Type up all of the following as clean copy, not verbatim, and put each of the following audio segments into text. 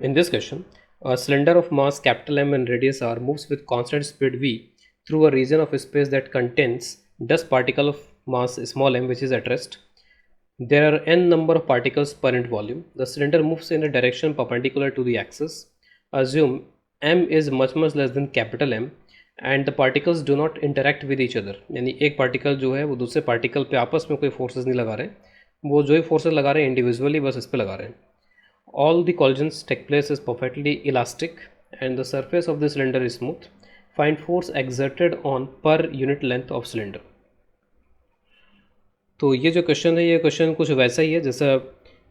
In this question, a cylinder of mass capital M and radius r moves with constant speed v through a region of space that contains dust particle of mass small m which is at rest. There are n number of particles per unit volume. The cylinder moves in a direction perpendicular to the axis. Assume m is much less than capital M and the particles do not interact with each other. यानी एक particle जो है वो दूसरे particle पे आपस में कोई फोर्सेस नहीं लगा रहे, वो जो ही फोर्सेस लगा रहे हैं इंडिविजुअली बस इस पे लगा रहे हैं. All the collisions take place is perfectly elastic and the surface of the cylinder is smooth. Find force exerted on per unit length of cylinder. तो ये जो क्वेश्चन है, ये क्वेश्चन कुछ वैसा ही है जैसा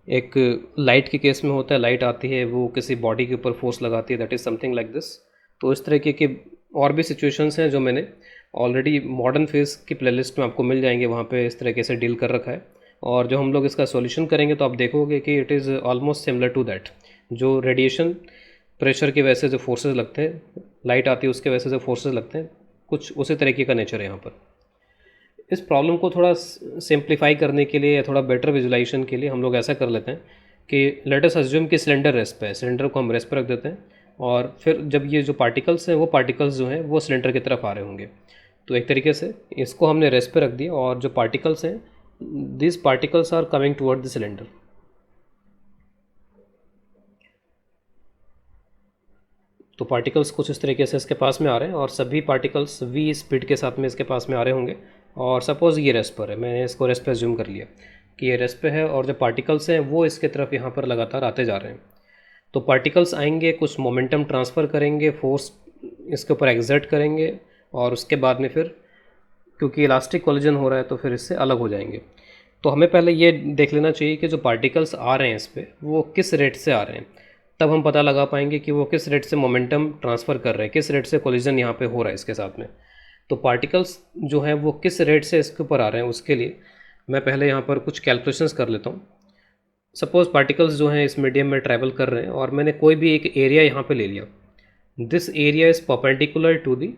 एक लाइट के केस में होता है. लाइट आती है, वो किसी बॉडी के ऊपर फोर्स लगाती है, that is something like this. तो इस तरह के और भी सिचुएशंस हैं जो मैंने ऑलरेडी मॉडर्न फेज की प्लेलिस्ट में आपको मिल जाएंगे, वहाँ पे इस तरीके से डील कर रखा है. और जो हम लोग इसका सॉल्यूशन करेंगे तो आप देखोगे कि it is almost similar to that. जो रेडिएशन प्रेशर की वजह से जो फोर्सेस लगते हैं, लाइट आती है उसके वजह से जो फोर्सेस लगते हैं, कुछ उसी तरीके का नेचर है यहाँ पर. इस प्रॉब्लम को थोड़ा सिंप्लीफाई करने के लिए या थोड़ा बेटर विजुलाइजेशन के लिए हम लोग ऐसा कर लेते हैं कि लेट अस अज्यूम कि सिलेंडर रेस्ट पे है. सिलेंडर को हम रेस्ट पे रख देते हैं और फिर जब ये जो पार्टिकल्स हैं वो पार्टिकल्स जो हैं वो सिलेंडर की तरफ आ रहे होंगे. तो एक तरीके से इसको हमने रेस्ट पे रख दिया और जो पार्टिकल्स हैं, these particles are coming toward the cylinder. तो पार्टिकल्स कुछ इस तरीके से इसके पास में आ रहे हैं और सभी पार्टिकल्स v स्पीड के साथ में इसके पास में आ रहे होंगे. और सपोज़ ये रेस्ट पर है, मैंने इसको रेस्ट पे ज्यूम कर लिया कि ये रेस्ट पे है और जो पार्टिकल्स हैं वो इसके तरफ यहाँ पर लगातार आते जा रहे हैं. तो पार्टिकल्स आएंगे, कुछ मोमेंटम ट्रांसफ़र करेंगे, फोर्स इसके ऊपर एग्जर्ट करेंगे और उसके बाद में फिर क्योंकि इलास्टिक कोलिजन हो रहा है तो फिर इससे अलग हो जाएंगे. तो हमें पहले ये देख लेना चाहिए कि जो पार्टिकल्स आ रहे हैं इस पर वो किस रेट से आ रहे हैं. तब हम पता लगा पाएंगे कि वो किस रेट से मोमेंटम ट्रांसफ़र कर रहे हैं, किस रेट से कोलिजन यहाँ पे हो रहा है इसके साथ में. तो पार्टिकल्स जो हैं वो किस रेट से इसके ऊपर आ रहे हैं उसके लिए मैं पहले यहाँ पर कुछ कैलकुलेशंस कर लेता हूँ. सपोज़ पार्टिकल्स जो हैं इस मीडियम में ट्रैवल कर रहे हैं और मैंने कोई भी एक एरिया यहाँ पे ले लिया. This area is perpendicular to the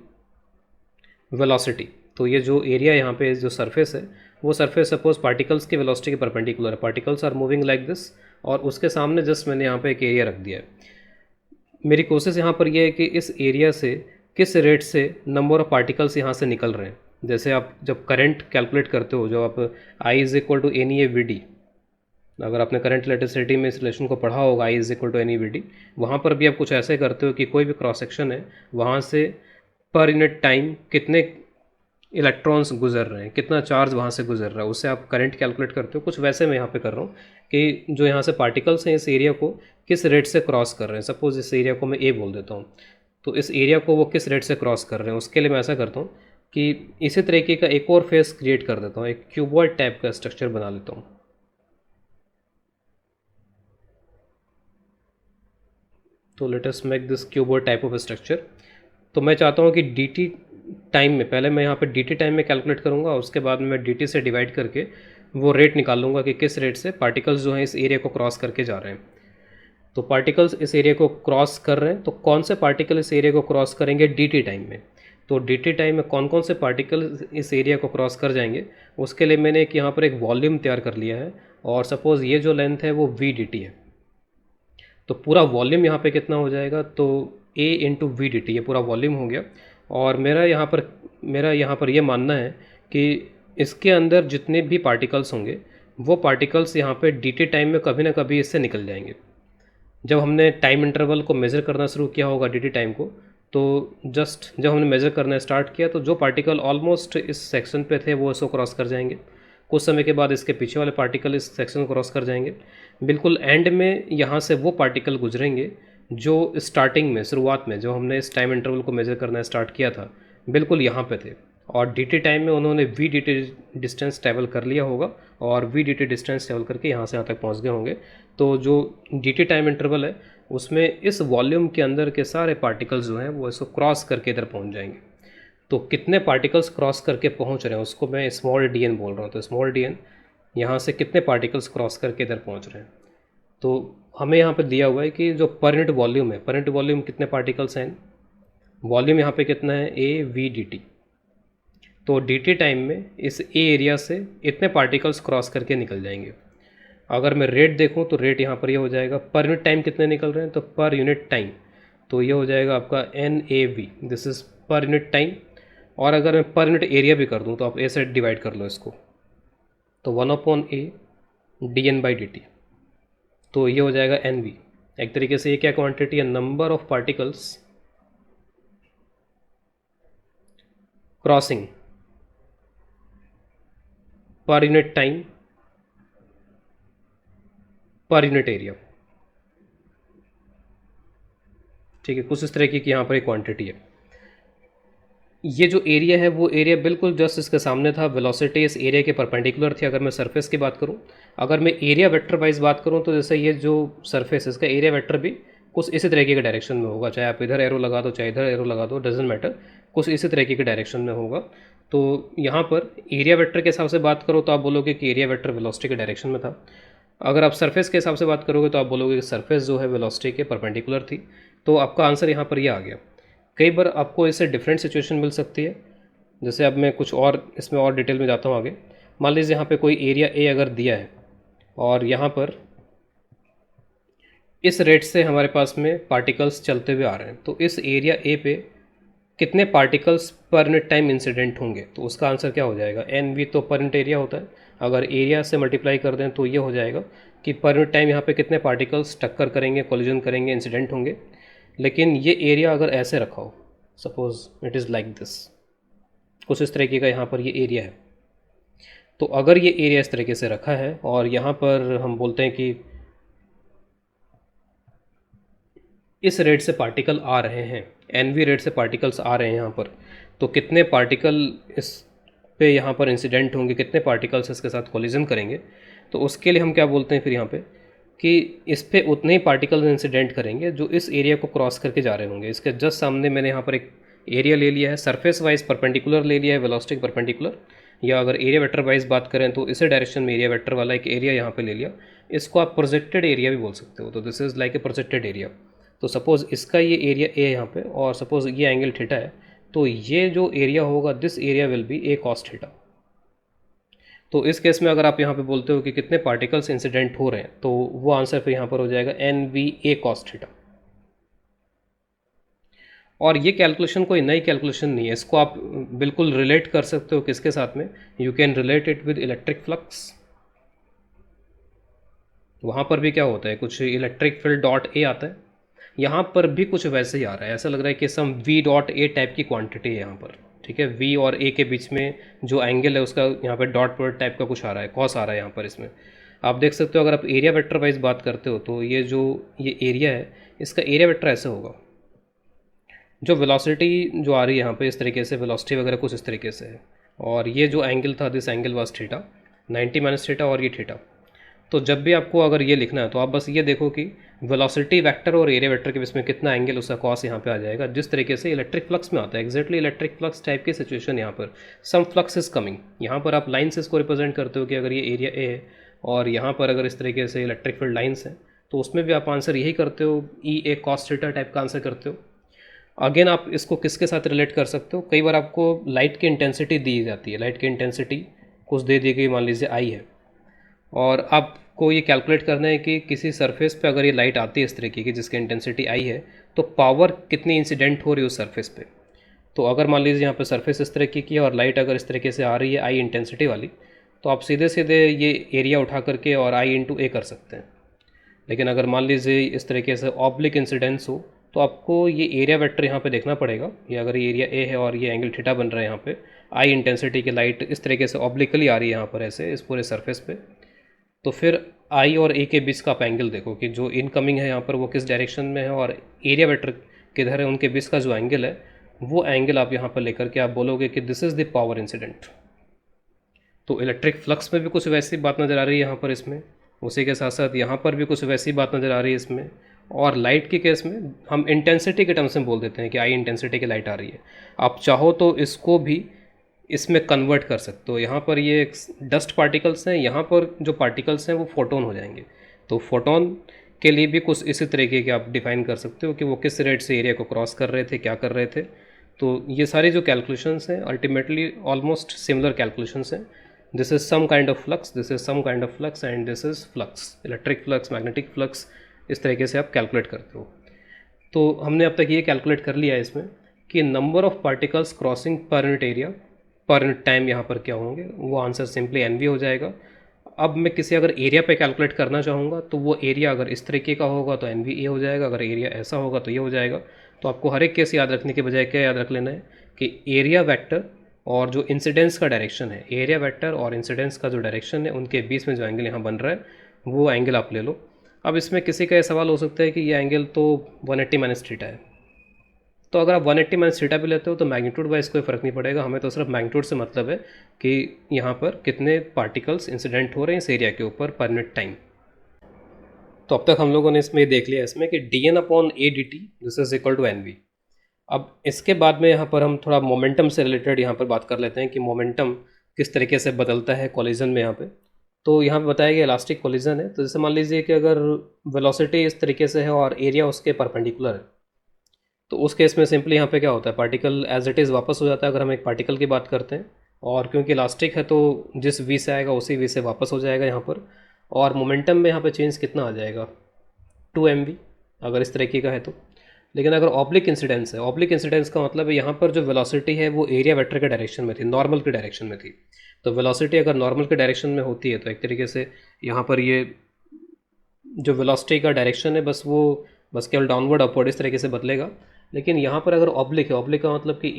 velocity. तो ये जो एरिया यहाँ पे जो सरफेस है वो सरफेस सपोज पार्टिकल्स की वेलोसिटी के परपेंडिकुलर है. Particles are moving like this और उसके सामने जस्ट मैंने यहाँ पे एक एरिया रख दिया है. मेरी कोशिश यहाँ पर यह है कि इस एरिया से किस रेट से नंबर ऑफ पार्टिकल्स यहाँ से निकल रहे हैं. जैसे आप जब करंट कैलकुलेट करते हो, जो आप I is equal to n e A v d, अगर आपने करंट इलेक्ट्रिसिटी में इस रिलेशन को पढ़ा होगा, I is equal to n e v d, वहाँ पर भी आप कुछ ऐसे करते हो कि कोई भी क्रॉस सेक्शन है वहाँ से पर यूनिट टाइम कितने इलेक्ट्रॉन्स गुजर रहे हैं, कितना चार्ज वहाँ से गुजर रहा है, उससे आप करंट कैलकुलेट करते हो. कुछ वैसे मैं यहाँ पे कर रहा हूँ कि जो यहाँ से पार्टिकल्स हैं इस एरिया को किस रेट से क्रॉस कर रहे हैं. सपोज इस एरिया को मैं ए बोल देता हूँ, तो इस एरिया को वो किस रेट से क्रॉस कर रहे हैं उसके लिए मैं ऐसा करता हूँ कि इसी तरीके का एक और फेस क्रिएट कर देता हूँ, एक क्यूबॉइड टाइप का स्ट्रक्चर बना लेता हूँ. तो let us make this cuboid type of structure. तो मैं चाहता हूँ कि डी टी टाइम में, पहले मैं यहाँ पे डी टी टाइम में कैलकुलेट करूँगा, उसके बाद में मैं डी टी से डिवाइड करके वो रेट निकाल लूँगा कि किस रेट से पार्टिकल्स जो हैं इस एरिया को क्रॉस करके जा रहे हैं. तो पार्टिकल्स इस एरिया को क्रॉस कर रहे हैं, तो कौन से पार्टिकल इस एरिया को क्रॉस करेंगे डी टी टाइम में. तो डी टी टाइम में कौन कौन से पार्टिकल इस एरिया को क्रॉस कर जाएंगे उसके लिए मैंने एक यहाँ पर एक वॉल्यूम तैयार कर लिया है. और सपोज़ ये जो लेंथ है वो वी डी टी है, तो पूरा वॉल्यूम यहाँ पे कितना हो जाएगा, तो A into v d t, ये पूरा वॉल्यूम हो गया. और मेरा यहाँ पर ये मानना है कि इसके अंदर जितने भी पार्टिकल्स होंगे वो पार्टिकल्स यहाँ पे डी टी टाइम में कभी ना कभी इससे निकल जाएंगे. जब हमने टाइम इंटरवल को मेज़र करना शुरू किया होगा डी टी टाइम को, तो जस्ट जब हमने मेज़र करना स्टार्ट किया तो जो पार्टिकल ऑलमोस्ट इस सेक्शन पे थे वो इसको क्रॉस कर जाएंगे. कुछ समय के बाद इसके पीछे वाले पार्टिकल इस सेक्शन को क्रॉस कर जाएंगे. बिल्कुल एंड में यहाँ से वो पार्टिकल गुजरेंगे जो स्टार्टिंग में, शुरुआत में जो हमने इस टाइम इंटरवल को मेज़र करना स्टार्ट किया था, बिल्कुल यहाँ पे थे. और डी टी टाइम में उन्होंने v d t distance travel कर लिया होगा और v d t distance travel करके यहाँ से यहाँ तक पहुँच गए होंगे. तो जो डी टी टाइम इंटरवल है उसमें इस वॉल्यूम के अंदर के सारे पार्टिकल्स जो हैं वो इसको क्रॉस करके इधर पहुँच जाएंगे. तो कितने पार्टिकल्स क्रॉस करके पहुँच रहे हैं उसको मैं स्मॉल डी एन बोल रहा हूँ. तो स्मॉल डी एन यहाँ से कितने पार्टिकल्स क्रॉस करके इधर पहुँच रहे हैं. तो हमें यहाँ पे दिया हुआ है कि जो पर यूनिट वॉल्यूम है, पर यूनिट वॉल्यूम कितने पार्टिकल्स हैं, वॉल्यूम यहाँ पे कितना है ए वी डी टी. तो डी टी टाइम में इस ए एरिया से इतने पार्टिकल्स क्रॉस करके निकल जाएंगे. अगर मैं रेट देखूँ तो रेट यहाँ पर ये हो जाएगा पर यूनिट टाइम कितने निकल रहे हैं, तो पर यूनिट टाइम, तो ये हो जाएगा आपका NAV, दिस इज़ पर यूनिट टाइम। और अगर मैं पर यूनिट एरिया भी कर दूँ तो आप ए से डिवाइड कर लो इसको, तो 1/A dN/dt, तो ये हो जाएगा NV। एक तरीके से ये क्या क्वांटिटी है, नंबर ऑफ पार्टिकल्स क्रॉसिंग पर unit time per unit area. ठीक है, कुछ इस तरह की यहाँ पर एक क्वांटिटी है। ये जो एरिया है वो एरिया बिल्कुल जस्ट इसके सामने था, वेलोसिटी इस एरिया के परपेंडिकुलर थी अगर मैं सरफेस की बात करूं। अगर मैं एरिया वेक्टर वाइज बात करूं तो जैसे ये जो सरफेस है इसका एरिया वेक्टर भी कुछ इसी तरीके के डायरेक्शन में होगा, चाहे आप इधर एरो लगा दो चाहे इधर एरो लगा दो, डजेंट मैटर, कुछ इसी तरीके के डायरेक्शन में होगा। तो यहाँ पर एरिया वेक्टर के हिसाब से बात करो तो आप बोलोगे कि एरिया वेक्टर वेलोसिटी के डायरेक्शन में था। अगर आप सरफेस के हिसाब से बात करोगे तो आप बोलोगे कि सरफेस जो है वेलोसिटी के परपेंडिकुलर थी। तो आपका आंसर यहाँ पर ये आ गया। कई बार आपको इससे डिफरेंट सिचुएशन मिल सकती है, जैसे अब मैं कुछ और इसमें और डिटेल में जाता हूँ आगे। मान लीजिए यहाँ पे कोई एरिया ए अगर दिया है और यहाँ पर इस रेट से हमारे पास में पार्टिकल्स चलते हुए आ रहे हैं, तो इस एरिया ए पे कितने पार्टिकल्स पर यूनिट टाइम इंसिडेंट होंगे, तो उसका आंसर क्या हो जाएगा, NV तो पर यूनिट एरिया होता है, अगर एरिया से मल्टीप्लाई कर दें तो ये हो जाएगा कि पर यूनिट टाइम यहाँ पे कितने पार्टिकल्स टक्कर करेंगे, कोलिजन करेंगे, इंसिडेंट होंगे। लेकिन ये एरिया अगर ऐसे रखा हो, suppose it is like this, कुछ इस तरीके का यहाँ पर ये एरिया है, तो अगर ये एरिया इस तरीके से रखा है और यहाँ पर हम बोलते हैं कि इस रेट से पार्टिकल आ रहे हैं, NV रेट से पार्टिकल्स आ रहे हैं यहाँ पर, तो कितने पार्टिकल इस पे यहाँ पर इंसिडेंट होंगे, कितने पार्टिकल्स इसके साथ कोलिजन करेंगे, तो उसके लिए हम क्या बोलते हैं फिर यहाँ पे कि इस पे उतने ही पार्टिकल्स इंसिडेंट करेंगे जो इस एरिया को क्रॉस करके जा रहे होंगे। इसके जस्ट सामने मैंने यहाँ पर एक एरिया ले लिया है, सरफेस वाइज परपेंडिकुलर ले लिया है, वेलोसिटी परपेंडिकुलर, या अगर एरिया वेक्टर वाइज बात करें तो इसी डायरेक्शन में एरिया वेक्टर वाला एक एरिया यहाँ पे ले लिया। इसको आप प्रोजेक्टेड एरिया भी बोल सकते हो, तो this is like a projected area. तो सपोज़ इसका ये एरिया ए यहाँ पे और सपोज़ ये एंगल थीटा है, तो ये जो एरिया होगा this area will be A cos theta. तो इस केस में अगर आप यहाँ पे बोलते हो कि कितने पार्टिकल्स इंसिडेंट हो रहे हैं, तो वो आंसर फिर यहाँ पर हो जाएगा NVA कॉस थीटा। और ये कैलकुलेशन कोई नई कैलकुलेशन नहीं है, इसको आप बिल्कुल रिलेट कर सकते हो किसके साथ में, you can relate it with electric flux. वहाँ पर भी क्या होता है, कुछ इलेक्ट्रिक फील्ड डॉट ए आता है, यहाँ पर भी कुछ वैसे ही आ रहा है, ऐसा लग रहा है कि सम V डॉट ए टाइप की क्वांटिटी है यहाँ पर। ठीक है, V और A के बीच में जो एंगल है उसका यहाँ पर डॉट प्रोडक्ट टाइप का कुछ आ रहा है, कॉस आ रहा है यहाँ पर। इसमें आप देख सकते हो, अगर आप एरिया वेक्टर वाइज बात करते हो तो ये जो ये एरिया है इसका एरिया वेक्टर ऐसे होगा, जो वेलोसिटी जो आ रही है यहाँ पे इस तरीके से, वेलोसिटी वगैरह कुछ इस तरीके से है, और ये जो एंगल था this angle was theta, 90 minus theta और ये थीटा। तो जब भी आपको अगर ये लिखना है तो आप बस ये देखो कि वेलोसिटी वेक्टर और एरिया वेक्टर के बीच में कितना एंगल, उसका कॉस यहाँ पे आ जाएगा, जिस तरीके से इलेक्ट्रिक फ्लक्स में आता है। एग्जैक्टली इलेक्ट्रिक फ्लक्स टाइप की सिचुएशन यहाँ पर, सम फ्लक्स इज कमिंग, यहाँ पर आप लाइन से इसको रिप्रेजेंट करते हो कि अगर ये एरिया ए है और यहाँ पर अगर इस तरीके से इलेक्ट्रिक फील्ड लाइन्स हैं, तो उसमें भी आप आंसर यही करते हो, EA कॉस थीटा टाइप का आंसर करते हो। अगेन आप इसको किसके साथ रिलेट कर सकते हो, कई बार आपको लाइट की इंटेंसिटी दी जाती है, लाइट की इंटेंसिटी कुछ दे दी गई, मान लीजिए आई है, और आपको ये कैलकुलेट करना है कि किसी सरफेस पे अगर ये लाइट आती है इस तरीके की जिसकी इंटेंसिटी आई है, तो पावर कितनी इंसिडेंट हो रही है उस सरफेस पे। तो अगर मान लीजिए यहाँ पे सरफेस इस तरीके की है और लाइट अगर इस तरीके से आ रही है आई इंटेंसिटी वाली, तो आप सीधे सीधे ये एरिया उठा करके और I इंटू ए कर सकते हैं। लेकिन अगर मान लीजिए इस तरीके से ऑब्लिक इंसिडेंस हो, तो आपको ये एरिया वेक्टर यहाँ पे देखना पड़ेगा, ये अगर ये एरिया ए है और ये एंगल थीटा बन रहा है यहाँ पे, I इंटेंसिटी की लाइट इस तरीके से ऑब्लिकली आ रही है यहाँ पर ऐसे इस पूरे सरफेस पे, तो फिर I और A के बीच का आप एंगल देखो कि जो इनकमिंग है यहाँ पर वो किस डायरेक्शन में है और एरिया वेक्टर किधर है, उनके बीच का जो एंगल है वो एंगल आप यहाँ पर लेकर के आप बोलोगे कि this is the power incident. तो इलेक्ट्रिक फ्लक्स में भी कुछ वैसी बात नज़र आ रही है यहाँ पर इसमें, उसी के साथ साथ यहाँ पर भी कुछ वैसी बात नज़र आ रही है इसमें, और लाइट के केस में हम इंटेंसिटी के टर्म्स में बोल देते हैं कि I इंटेंसिटी की लाइट आ रही है। आप चाहो तो इसको भी इसमें कन्वर्ट कर सकते हो, यहाँ पर ये डस्ट पार्टिकल्स हैं, यहाँ पर जो पार्टिकल्स हैं वो फोटोन हो जाएंगे, तो फोटोन के लिए भी कुछ इसी तरीके के आप डिफाइन कर सकते हो कि वो किस रेट से एरिया को क्रॉस कर रहे थे, क्या कर रहे थे। तो ये सारी जो कैलकुलेशंस हैं अल्टीमेटली ऑलमोस्ट सिमिलर कैलकुलेशंस हैं, this is some kind of flux, this is some kind of flux and this is flux, electric flux, magnetic flux, इस तरीके से आप कैलकुलेट करते हो। तो हमने अब तक ये कैलकुलेट कर लिया है इसमें कि number of particles crossing per unit area पर यूनिट टाइम यहाँ पर क्या होंगे, वो आंसर सिंपली एन वी हो जाएगा। अब मैं किसी अगर एरिया पे कैलकुलेट करना चाहूँगा तो वो एरिया अगर इस तरीके का होगा तो एन वी ए हो जाएगा, अगर एरिया ऐसा होगा तो ये हो जाएगा। तो आपको हर एक केस याद रखने के बजाय क्या याद रख लेना है कि एरिया वेक्टर और जो इंसिडेंस का डायरेक्शन है, एरिया वेक्टर और इंसिडेंस का जो डायरेक्शन है उनके बीच में जो एंगल यहाँ बन रहा है वो एंगल आप ले लो। अब इसमें किसी का ये सवाल हो सकता है कि ये एंगल तो 180 माइनस थीटा है, तो अगर आप 180 माइनस थीटा भी लेते हो तो मैग्नीट्यूड वाइज कोई फ़र्क नहीं पड़ेगा, हमें तो सिर्फ मैग्नीट्यूड से मतलब है कि यहाँ पर कितने पार्टिकल्स इंसिडेंट हो रहे हैं इस एरिया के ऊपर पर मिनट टाइम। तो अब तक हम लोगों ने इसमें देख लिया इसमें कि d n upon A d t this is equal to n v. अब इसके बाद में यहाँ पर हम थोड़ा मोमेंटम से रिलेटेड यहाँ पर बात कर लेते हैं कि मोमेंटम किस तरीके से बदलता है कॉलिजन में यहाँ पे। तो यहाँ पे बताया गया इलास्टिक कॉलिजन है, तो जैसे मान लीजिए कि अगर वेलोसिटी इस तरीके से है और एरिया उसके परपेंडिकुलर है, तो उस केस में सिंपली यहाँ पे क्या होता है, पार्टिकल एज इट इज़ वापस हो जाता है अगर हम एक पार्टिकल की बात करते हैं, और क्योंकि इलास्टिक है तो जिस वी से आएगा उसी वी से वापस हो जाएगा यहाँ पर। और मोमेंटम में यहाँ पे चेंज कितना आ जाएगा, 2 mv अगर इस तरीके का है तो। लेकिन अगर ऑब्लिक इंसिडेंस है, ऑब्लिक इंसिडेंस का मतलब है यहाँ पर जो वेलोसिटी है वो एरिया वेक्टर के डायरेक्शन में थी, नॉर्मल के डायरेक्शन में थी। तो वेलोसिटी अगर नॉर्मल के डायरेक्शन में होती है तो एक तरीके से यहाँ पर ये जो वेलोसिटी का डायरेक्शन है बस केवल डाउनवर्ड अपवर्ड इस तरीके से बदलेगा। लेकिन यहाँ पर अगर ऑब्लिक है, ऑब्लिक का मतलब कि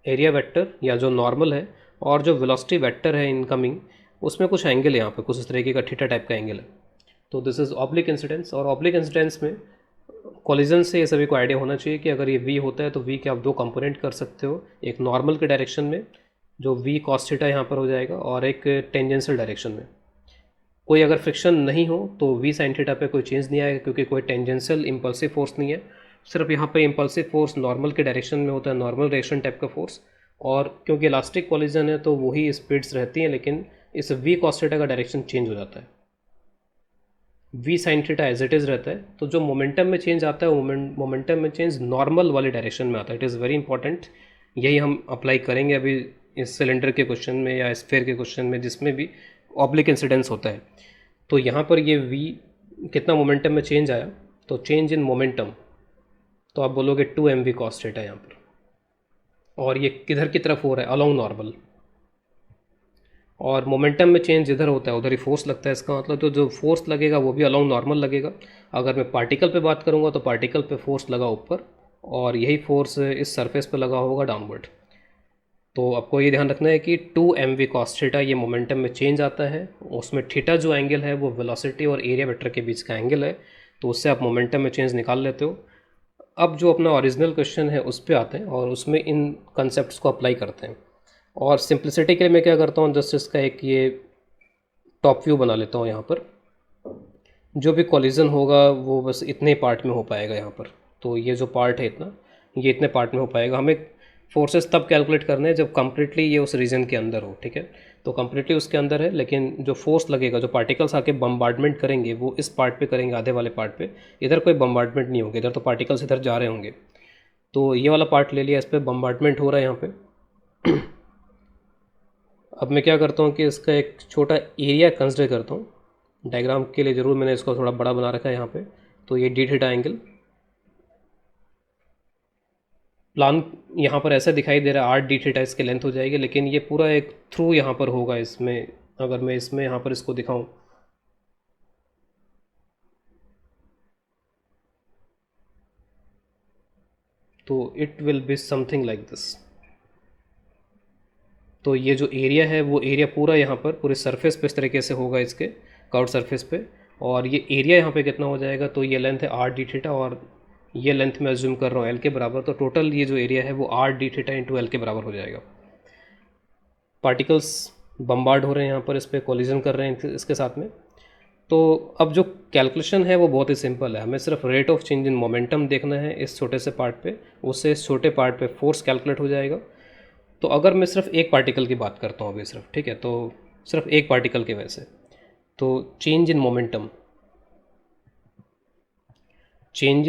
एरिया वेक्टर या जो नॉर्मल है और जो वेलोसिटी वेक्टर है इनकमिंग, उसमें कुछ एंगल है यहाँ पे, कुछ इस तरीके का थीटा टाइप का एंगल है। तो दिस इज़ ऑब्लिक इंसिडेंस। और ऑब्लिक इंसिडेंस में कॉलिजन से ये सभी को आइडिया होना चाहिए कि अगर ये वी होता है तो वी के आप दो कंपोनेंट कर सकते हो, एक नॉर्मल के डायरेक्शन में जो वी कॉस थीटा यहाँ पर हो जाएगा, और एक टेंजेंशियल डायरेक्शन में। कोई अगर फ्रिक्शन नहीं हो तो वी साइन थीटा पे कोई चेंज नहीं आएगा, क्योंकि कोई टेंजेंशियल इम्पल्सिव फोर्स नहीं है, सिर्फ यहाँ पे इम्पल्सिव फोर्स नॉर्मल के डायरेक्शन में होता है, नॉर्मल डायरेक्शन टाइप का फोर्स। और क्योंकि इलास्टिक कॉलिजन है तो वही स्पीड्स रहती हैं, लेकिन इस वी कॉस थीटा का डायरेक्शन चेंज हो जाता है, v sine theta as it is रहता है। तो जो मोमेंटम में चेंज आता है वो मोमेंटम में चेंज नॉर्मल वाले डायरेक्शन में आता है। इट इज़ वेरी इंपॉर्टेंट, यही हम अप्लाई करेंगे अभी इस सिलेंडर के क्वेश्चन में या स्फीयर के क्वेश्चन में जिसमें भी ऑब्लिक इंसिडेंस होता है। तो यहाँ पर ये वी कितना मोमेंटम में चेंज आया, तो चेंज इन मोमेंटम, तो आप बोलोगे 2 mv कॉस थीटा यहाँ पर। और ये किधर की तरफ हो रहा है, अलोंग नॉर्मल। और मोमेंटम में चेंज जिधर होता है उधर ही फोर्स लगता है, इसका मतलब तो जो फोर्स लगेगा वो भी अलोंग नॉर्मल लगेगा। अगर मैं पार्टिकल पे बात करूँगा तो पार्टिकल पे फोर्स लगा ऊपर, और यही फोर्स इस सरफेस पे लगा होगा डाउनवर्ड। तो आपको ये ध्यान रखना है कि 2 mv कॉस थीटा ये मोमेंटम में चेंज आता है, उसमें थीटा जो एंगल है वो वेलोसिटी और एरिया वेक्टर के बीच का एंगल है, तो उससे आप मोमेंटम में चेंज निकाल लेते हो। अब जो अपना ओरिजिनल क्वेश्चन है उस पर आते हैं और उसमें इन कंसेप्ट को अप्लाई करते हैं। और सिंप्लिसिटी के लिए मैं क्या करता हूँ, जस्ट इसका एक ये टॉप व्यू बना लेता हूँ यहाँ पर। जो भी कॉलिजन होगा वो बस इतने पार्ट में हो पाएगा यहाँ पर। तो ये जो पार्ट है इतना, ये इतने पार्ट में हो पाएगा। हमें फोर्सेस तब कैलकुलेट करने हैं जब कम्प्लीटली ये उस रीजन के अंदर हो, ठीक है। तो कम्प्लीटली उसके अंदर है, लेकिन जो फोर्स लगेगा, जो पार्टिकल्स आके बम्बार्डमेंट करेंगे वो इस पार्ट पे करेंगे, आधे वाले पार्ट पे। इधर कोई बम्बार्डमेंट नहीं होगा, इधर तो पार्टिकल्स इधर जा रहे होंगे। तो ये वाला पार्ट ले लिया, इस पर बम्बार्डमेंट हो रहा है यहाँ पे। अब मैं क्या करता हूँ कि इसका एक छोटा एरिया कंसिडर करता हूँ, डायग्राम के लिए ज़रूर मैंने इसको थोड़ा बड़ा बना रखा है यहाँ पे। तो ये डी थीटा एंगल प्लान यहाँ पर ऐसा दिखाई दे रहा है, 8 डी थीटा इसकी लेंथ हो जाएगी, लेकिन ये पूरा एक थ्रू यहाँ पर होगा इसमें। अगर मैं इसमें यहाँ पर इसको दिखाऊँ तो it will be something like this. तो ये जो एरिया है वो एरिया पूरा यहाँ पर पूरे सरफेस पे इस तरीके से होगा, इसके कर्व सरफेस पे। और ये एरिया यहाँ पे कितना हो जाएगा, तो ये लेंथ है 8 डी थीटा, और ये लेंथ मैं अज्यूम कर रहा हूँ एल के बराबर। तो टोटल ये जो एरिया है वो 8 डी थीटा इंटू एल के बराबर हो जाएगा। पार्टिकल्स बम्बार्ड हो रहे हैं यहाँ पर, इस पर कोलिजन कर रहे हैं इसके साथ में। तो अब जो कैलकुलेशन है वो बहुत ही सिंपल है, हमें सिर्फ rate of change in momentum देखना है इस छोटे से पार्ट पे, उससे इस छोटे पार्ट पे फोर्स कैलकुलेट हो जाएगा। तो अगर मैं सिर्फ एक पार्टिकल की बात करता हूँ अभी सिर्फ, ठीक है, तो सिर्फ एक पार्टिकल के वजह से, तो change in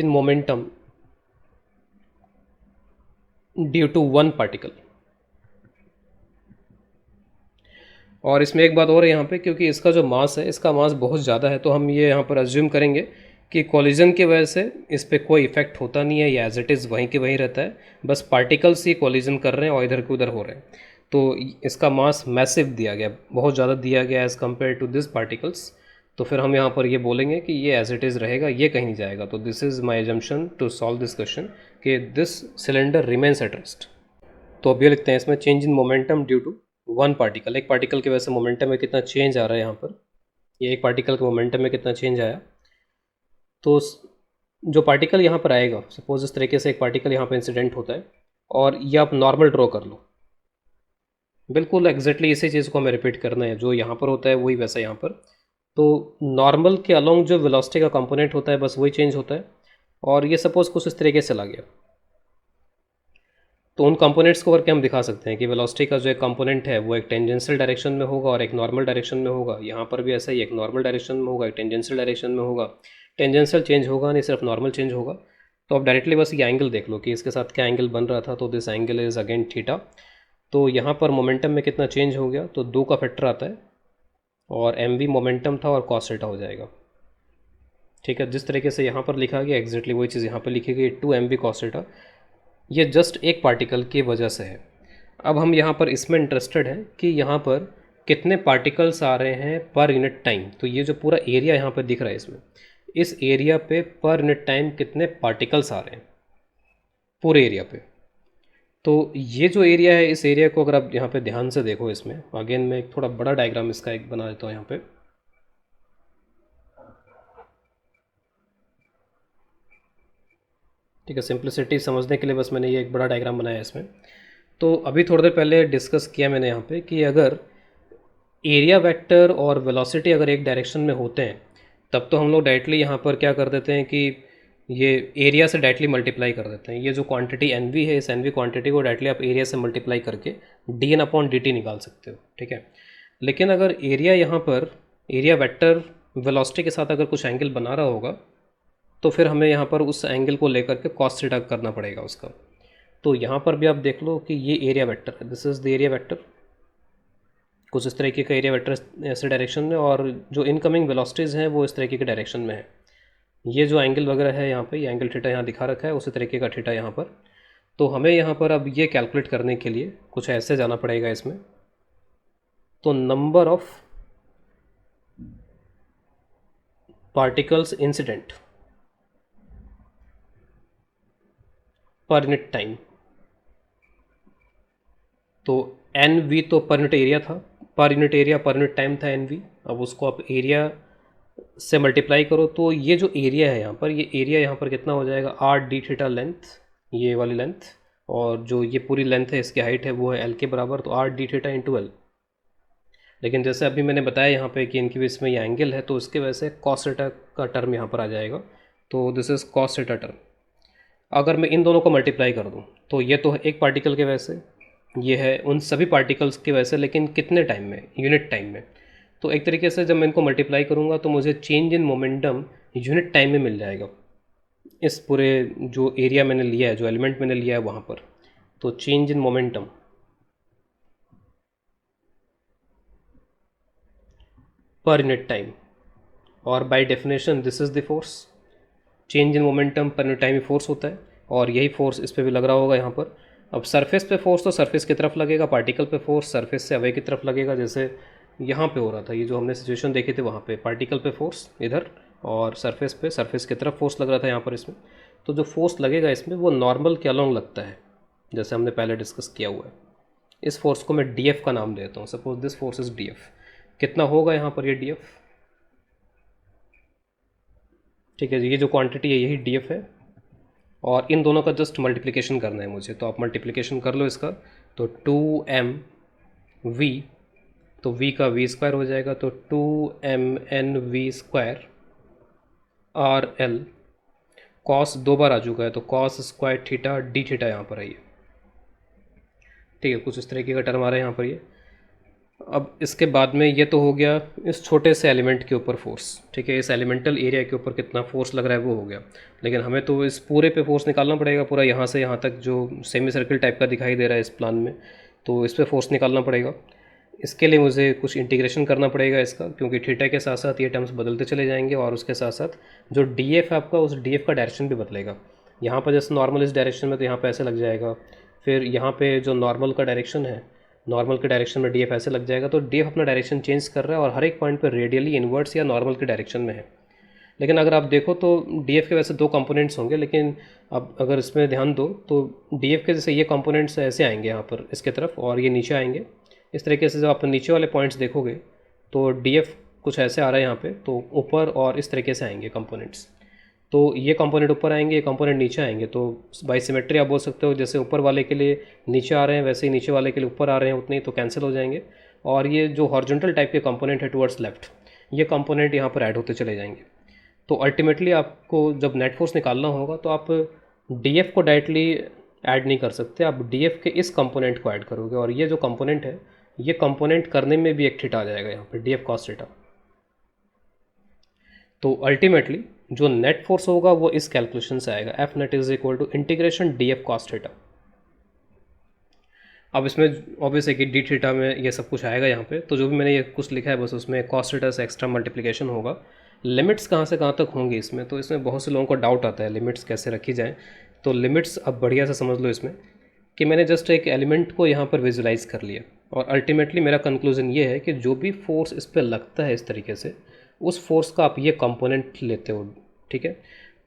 momentum due to one particle. और इसमें एक बात और है यहाँ पे, क्योंकि इसका जो मास है, इसका मास बहुत ज़्यादा है, तो हम ये यहाँ पर अज्यूम करेंगे कि कॉलिजन की वजह से इस पर कोई इफेक्ट होता नहीं है, या एज इट इज़ वहीं के वहीं रहता है, बस पार्टिकल्स ही कॉलिजन कर रहे हैं और इधर के उधर हो रहे हैं। तो इसका मास मैसिव दिया गया, बहुत ज़्यादा दिया गया as compared to this particles. तो फिर हम यहाँ पर ये बोलेंगे कि ये एज इट इज़ रहेगा, ये कहीं नहीं जाएगा। तो this is my assumption to solve this question कि this cylinder remains at rest. तो अब ये लिखते हैं इसमें, change in momentum due to one particle. एक पार्टिकल की वजह से मोमेंटम में कितना चेंज आ रहा है यहाँ पर, ये एक पार्टिकल के मोमेंटम में कितना चेंज आया। तो जो पार्टिकल यहाँ पर आएगा, सपोज इस तरीके से एक पार्टिकल यहाँ पर इंसिडेंट होता है, और ये आप नॉर्मल ड्रॉ कर लो, बिल्कुल एग्जैक्टली इसी चीज़ को हमें रिपीट करना है, जो यहाँ पर होता है वही वैसा यहाँ पर। तो नॉर्मल के अलोंग जो वेलोसिटी का कंपोनेंट होता है बस वही चेंज होता है। और ये सपोज कुछ इस तरीके से चला गया, तो उन कंपोनेंट्स को करके हम दिखा सकते हैं कि वेलोसिटी का जो एक कंपोनेंट है वो एक टेंजेंशियल डायरेक्शन में होगा और एक नॉर्मल डायरेक्शन में होगा। यहाँ पर भी ऐसा ही, एक नॉर्मल डायरेक्शन में होगा, एक टेंजेंशियल डायरेक्शन में होगा। टेंजेंशियल चेंज होगा नहीं, सिर्फ नॉर्मल चेंज होगा। तो आप डायरेक्टली बस ये एंगल देख लो कि इसके साथ क्या एंगल बन रहा था। तो this angle is again theta. तो यहाँ पर मोमेंटम में कितना चेंज हो गया, तो 2 का फैक्टर आता है, और mv मोमेंटम था और कॉस थीटा हो जाएगा। ठीक है, जिस तरीके से यहाँ पर लिखा गया एग्जैक्टली वही चीज़ यहाँ पर लिखी गई, 2mv कॉस थीटा। ये जस्ट एक पार्टिकल की वजह से है। अब हम यहाँ पर इसमें इंटरेस्टेड हैं कि यहाँ पर कितने पार्टिकल्स आ रहे हैं पर यूनिट टाइम। तो ये जो पूरा एरिया यहाँ पर दिख रहा है इसमें, इस एरिया पे पर यूनिट टाइम कितने पार्टिकल्स आ रहे हैं पूरे एरिया पे। तो ये जो एरिया है, इस एरिया को अगर आप यहाँ पे ध्यान से देखो, इसमें अगेन मैं एक थोड़ा बड़ा डायग्राम इसका एक बना देता हूँ यहाँ पे। ठीक है, सिंप्लिसिटी समझने के लिए बस मैंने ये एक बड़ा डायग्राम बनाया है इसमें। तो अभी थोड़ी देर पहले डिस्कस किया मैंने यहाँ पे कि अगर एरिया वेक्टर और वेलोसिटी अगर एक डायरेक्शन में होते हैं, तब तो हम लोग डायरेक्टली यहाँ पर क्या कर देते हैं कि ये एरिया से डायरेक्टली मल्टीप्लाई कर देते हैं। ये जो क्वांटिटी एन वी है, इस एन वी क्वांटिटी को डायरेक्टली आप एरिया से मल्टीप्लाई करके d n upon d t निकाल सकते हो। ठीक है, लेकिन अगर एरिया यहाँ पर एरिया वेक्टर वेलोसिटी के साथ अगर कुछ एंगल बना रहा होगा, तो फिर हमें यहाँ पर उस एंगल को लेकर के कॉस थीटा करना पड़ेगा उसका। तो यहाँ पर भी आप देख लो कि ये एरिया वेक्टर है, this is the area vector, कुछ इस तरीके का एरिया वेक्टर ऐसे डायरेक्शन में, और जो इनकमिंग वेलोसिटीज़ हैं वो इस तरीके के डायरेक्शन में है। ये जो एंगल वगैरह है यहाँ पे, ये एंगल थीटा यहाँ दिखा रखा है, उसी तरीके का थीटा यहाँ पर। तो हमें यहाँ पर अब ये कैलकुलेट करने के लिए कुछ ऐसे जाना पड़ेगा इसमें। तो नंबर ऑफ पार्टिकल्स इंसिडेंट पर यूनिट टाइम। तो एन वी तो पर यूनिट एरिया था, पर यूनिट एरिया पर यूनिट टाइम था एन वी। अब उसको आप एरिया से मल्टीप्लाई करो, तो ये जो एरिया है यहाँ पर, ये एरिया यहाँ पर कितना हो जाएगा, आर डी थीटा लेंथ, ये वाली लेंथ, और जो ये पूरी लेंथ है इसकी हाइट है वो है एल के बराबर, तो R D theta into L. लेकिन जैसे अभी मैंने बताया यहाँ पे कि इनके बीच में ये एंगल है, तो उसके वजह से कॉस थीटा का टर्म यहाँ पर आ जाएगा। तो this is cos theta term. अगर मैं इन दोनों को मल्टीप्लाई कर दूँ, तो ये तो है एक पार्टिकल के वजह से, ये है उन सभी पार्टिकल्स की वजह से, लेकिन कितने टाइम में, यूनिट टाइम में। तो एक तरीके से जब मैं इनको मल्टीप्लाई करूँगा तो मुझे change in momentum unit time में मिल जाएगा, इस पूरे जो एरिया मैंने लिया है, जो एलिमेंट मैंने लिया है वहाँ पर। तो change in momentum per unit time, और by definition this is the force. Change in momentum per unit time force होता है, और यही फोर्स इस पर भी लग रहा होगा यहाँ पर। अब सरफेस पे फोर्स तो सरफेस की तरफ लगेगा, पार्टिकल पे फोर्स सरफेस से अवे की तरफ लगेगा। जैसे यहाँ पे हो रहा था, ये जो हमने सिचुएशन देखी थी, वहाँ पे पार्टिकल पे फोर्स इधर, और सरफेस पे सरफेस की तरफ फोर्स लग रहा था यहाँ पर इसमें। तो जो फोर्स लगेगा इसमें वो नॉर्मल के अलोंग लगता है, जैसे हमने पहले डिस्कस किया हुआ है। इस फोर्स को मैं डी एफ का नाम देता हूँ। Suppose this force is D F. कितना होगा यहाँ पर ये डी एफ, ठीक है, ये जो क्वांटिटी है यही डी एफ है, और इन दोनों का जस्ट मल्टीप्लिकेशन करना है मुझे। तो आप मल्टीप्लिकेशन कर लो इसका, तो 2m v, तो v का v स्क्वायर हो जाएगा, तो 2mn v square R L. Cos 2 बार आ चुका है, तो cos square theta D theta यहाँ पर आइए। ठीक है, कुछ इस तरीके का टर्म आ रहा है यहाँ पर ये। अब इसके बाद में ये तो हो गया इस छोटे से एलिमेंट के ऊपर फोर्स। ठीक है, इस एलिमेंटल एरिया के ऊपर कितना फोर्स लग रहा है वो हो गया। लेकिन हमें तो इस पूरे पे फोर्स निकालना पड़ेगा, पूरा यहाँ से यहाँ तक जो सेमी सर्किल टाइप का दिखाई दे रहा है इस प्लान में, तो इस पर फोर्स निकालना पड़ेगा। इसके लिए मुझे कुछ इंटीग्रेशन करना पड़ेगा इसका, क्योंकि थीटा के साथ साथ ये टर्म्स बदलते चले जाएंगे और उसके साथ साथ जो डी एफ है आपका, उस डी एफ का डायरेक्शन भी बदलेगा। यहाँ पर जैसे नॉर्मल इस डायरेक्शन में तो यहाँ पे ऐसे लग जाएगा, फिर यहाँ पे जो नॉर्मल का डायरेक्शन है, नॉर्मल के डायरेक्शन में डी एफ ऐसे लग जाएगा। तो डी एफ अपना डायरेक्शन चेंज कर रहा है और हर एक पॉइंट पर रेडियली इन्वर्ट्स या नॉर्मल के डायरेक्शन में है। लेकिन अगर आप देखो तो डी एफ के वैसे दो कंपोनेंट्स होंगे, लेकिन अब अगर इसमें ध्यान दो तो डी एफ के जैसे ये कंपोनेंट्स ऐसे आएंगे यहाँ पर इसके तरफ और ये नीचे आएंगे। इस तरीके से जब आप नीचे वाले पॉइंट्स देखोगे तो डी एफ कुछ ऐसे आ रहा है यहाँ पे, तो ऊपर और इस तरीके से आएंगे कंपोनेंट्स। तो ये कंपोनेंट ऊपर आएंगे, ये कंपोनेंट नीचे आएंगे। तो बाई सिमेट्री आप बोल सकते हो, जैसे ऊपर वाले के लिए नीचे आ रहे हैं वैसे ही नीचे वाले के लिए ऊपर आ रहे हैं, उतने ही तो कैंसिल हो जाएंगे। और ये जो हॉरिजॉन्टल टाइप के कंपोनेंट है टुवर्ड्स लेफ्ट, ये कंपोनेंट यहाँ पर ऐड होते चले जाएंगे। तो अल्टीमेटली आपको जब नेट फोर्स निकालना होगा तो आप डी एफ को डायरेक्टली ऐड नहीं कर सकते, आप डी एफ के इस कंपोनेंट को ऐड करोगे। और ये जो कंपोनेंट है, ये कंपोनेंट करने में भी एक थीटा आ जाएगा यहाँ पे, डी एफ कॉस थीटा। तो अल्टीमेटली जो नेट फोर्स होगा वो इस कैलकुलेशन से आएगा, f net is equal to integration d f cos theta. अब इसमें ऑब्वियस है कि डी थीटा में ये सब कुछ आएगा यहाँ पे, तो जो भी मैंने ये कुछ लिखा है बस उसमें कॉस थीटा से एक्स्ट्रा मल्टीप्लिकेशन होगा। लिमिट्स कहाँ से कहाँ तक होंगी इसमें, तो इसमें बहुत से लोगों को डाउट आता है लिमिट्स कैसे रखी जाए। तो लिमिट्स अब बढ़िया से समझ लो इसमें कि मैंने जस्ट एक एलिमेंट को यहाँ पर विजुलाइज कर लिया और अल्टीमेटली मेरा कंक्लूजन ये है कि जो भी फोर्स इस पर लगता है इस तरीके से, उस फोर्स का आप ये कंपोनेंट लेते हो, ठीक है।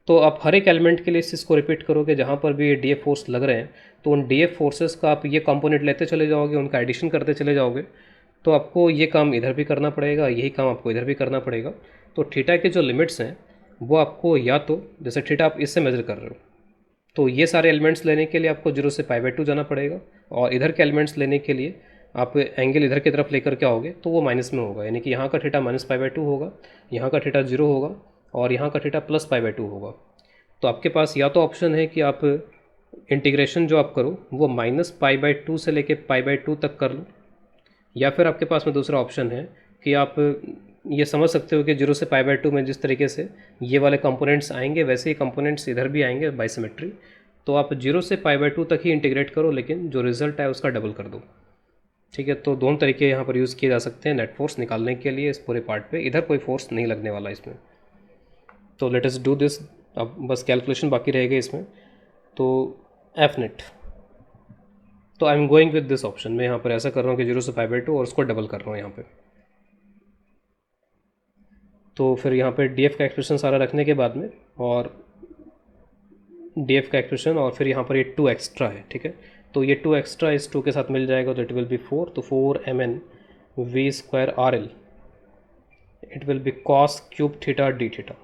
तो आप हर एक एलिमेंट के लिए इस चीज़ को रिपीट करोगे, जहाँ पर भी ये डी एफ फोर्स लग रहे हैं तो उन डी एफ फोर्सेस का आप ये कंपोनेंट लेते चले जाओगे, उनका एडिशन करते चले जाओगे। तो आपको ये काम इधर भी करना पड़ेगा, यही काम आपको इधर भी करना पड़ेगा। तो थीटा के जो लिमिट्स हैं वो आपको, या तो जैसे थीटा आप इससे मेजर कर रहे हो तो ये सारे एलिमेंट्स लेने के लिए आपको 0 से π/2 जाना पड़ेगा, और इधर के एलिमेंट्स लेने के लिए आप एंगल इधर की तरफ लेकर के आओगे तो वो माइनस में होगा, यानी कि यहाँ का थीटा माइनस π/2 होगा, यहाँ का थीटा 0 होगा और यहाँ का थीटा प्लस π/2 होगा। तो आपके पास या तो ऑप्शन है कि आप इंटीग्रेशन जो आप करो वो माइनस π/2 से लेके π/2 तक कर लो, या फिर आपके पास में दूसरा ऑप्शन है कि आप ये समझ सकते हो कि 0 से π/2 में जिस तरीके से ये वाले कंपोनेंट्स आएंगे वैसे ही कंपोनेंट्स इधर भी आएंगे बाई सिमेट्री। तो आप 0 से π/2 तक ही इंटीग्रेट करो, लेकिन जो रिजल्ट है उसका डबल कर दो, ठीक है। तो दोनों तरीके यहाँ पर यूज़ किए जा सकते हैं नेट फोर्स निकालने के लिए इस पूरे पार्ट पे। इधर कोई फोर्स नहीं लगने वाला इसमें। तो लेट अस डू दिस। अब बस कैलकुलेशन बाकी रहेगा इसमें। तो एफ नेट, तो I am going with this option. मैं यहाँ पर ऐसा कर रहा हूँ कि 0 से π/2 और उसको डबल कर रहा हूँ यहाँ पे। तो फिर यहाँ पे डी एफ का एक्सप्रेशन सारा रखने के बाद में, और डी एफ का एक्सप्रेशन, और फिर यहाँ पर ये 2 एक्स्ट्रा है, ठीक है। तो ये 2 एक्स्ट्रा इस 2 के साथ मिल जाएगा तो इट विल बी 4। तो 4mn v² RL, it will be cos cube theta D theta,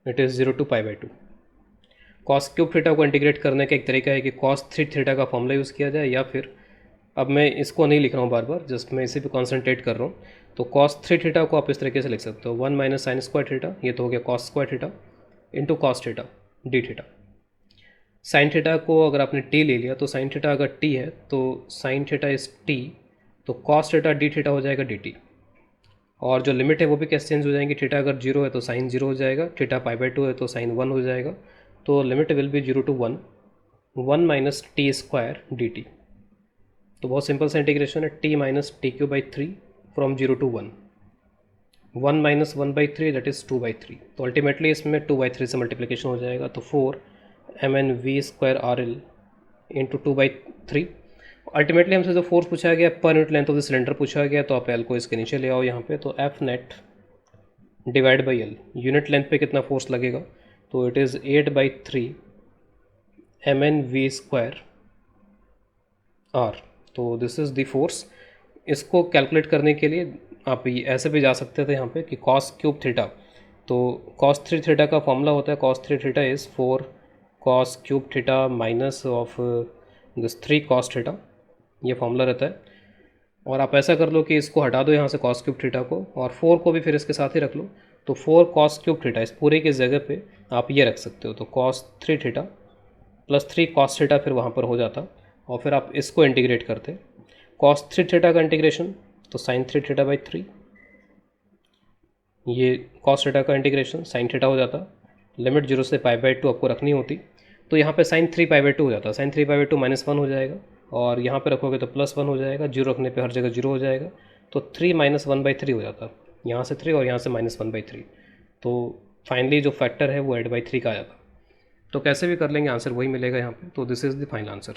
it is 0 to π/2। cos cube theta को इंटीग्रेट करने का एक तरीका है कि cos 3 थीटा का फॉर्मूला यूज़ किया जाए, या फिर अब मैं इसको नहीं लिख रहा हूँ बार बार, जस्ट मैं इसी पे कॉन्सेंट्रेट कर रहा हूँ। तो cos 3 थीटा को आप इस तरीके से लिख सकते हो 1 माइनस साइन स्क्वायर थीटा, ये तो हो गया cos square theta into cos theta D theta. Sine theta को अगर आपने t ले लिया तो साइन थीटा अगर t है तो साइन थीटा इज t, तो cos थीटा डी थीटा हो जाएगा dt। और जो लिमिट है वो भी कैसे चेंज हो जाएंगी, थीटा अगर 0 है तो साइन 0 हो जाएगा, थीटा π/2 है तो साइन 1 हो जाएगा। तो limit will be 0 to 1 minus T square D T. तो बहुत सिंपल सा इंटीग्रेशन है, t minus t³/3 from 0 to 1, 1 minus 1/3 that is 2/3। तो अल्टीमेटली इसमें 2/3 से मल्टीप्लिकेशन हो जाएगा, तो 4mn v² RL into 2/3। Ultimately हमसे जो फोर्स पूछा गया per unit length of the cylinder पूछा गया, तो आप एल को इसके नीचे ले आओ यहाँ पे। तो F net divide by L, unit length पे कितना फोर्स लगेगा, तो it is 8/3 mn v² R। तो दिस इज़ द फोर्स। इसको कैलकुलेट करने के लिए आप ऐसे भी जा सकते थे यहाँ पे कि cos क्यूब थीटा, तो cos 3 थीटा का फॉर्मूला होता है cos 3 theta is 4 cos cube theta minus of this 3 cos theta, ये फॉर्मूला रहता है। और आप ऐसा कर लो कि इसको हटा दो यहाँ से cos क्यूब थीटा को, और 4 को भी फिर इसके साथ ही रख लो। तो 4 cos क्यूब थीटा इस पूरे की जगह पे आप ये रख सकते हो, तो cos 3 theta plus 3 cos theta फिर वहाँ पर हो जाता, और फिर आप इसको इंटीग्रेट करते cos 3 थीटा का इंटीग्रेशन, तो sin 3 थीटा/3, ये cos थीटा का इंटीग्रेशन sin थीटा हो जाता। लिमिट 0 से π/2 आपको रखनी होती, तो यहाँ पे sin 3 π/2 हो जाता, sin 3 π/2 -1 हो जाएगा, और यहाँ पे रखोगे तो +1 हो जाएगा, 0 रखने पे हर जगह 0 हो जाएगा, तो 3 - 1/3 हो जाता, यहाँ से 3 और यहाँ से -1/3। तो फाइनली जो फैक्टर है वो 8/3 का आया था। तो कैसे भी कर लेंगे आंसर वही मिलेगा यहाँ पे। तो this is the final answer.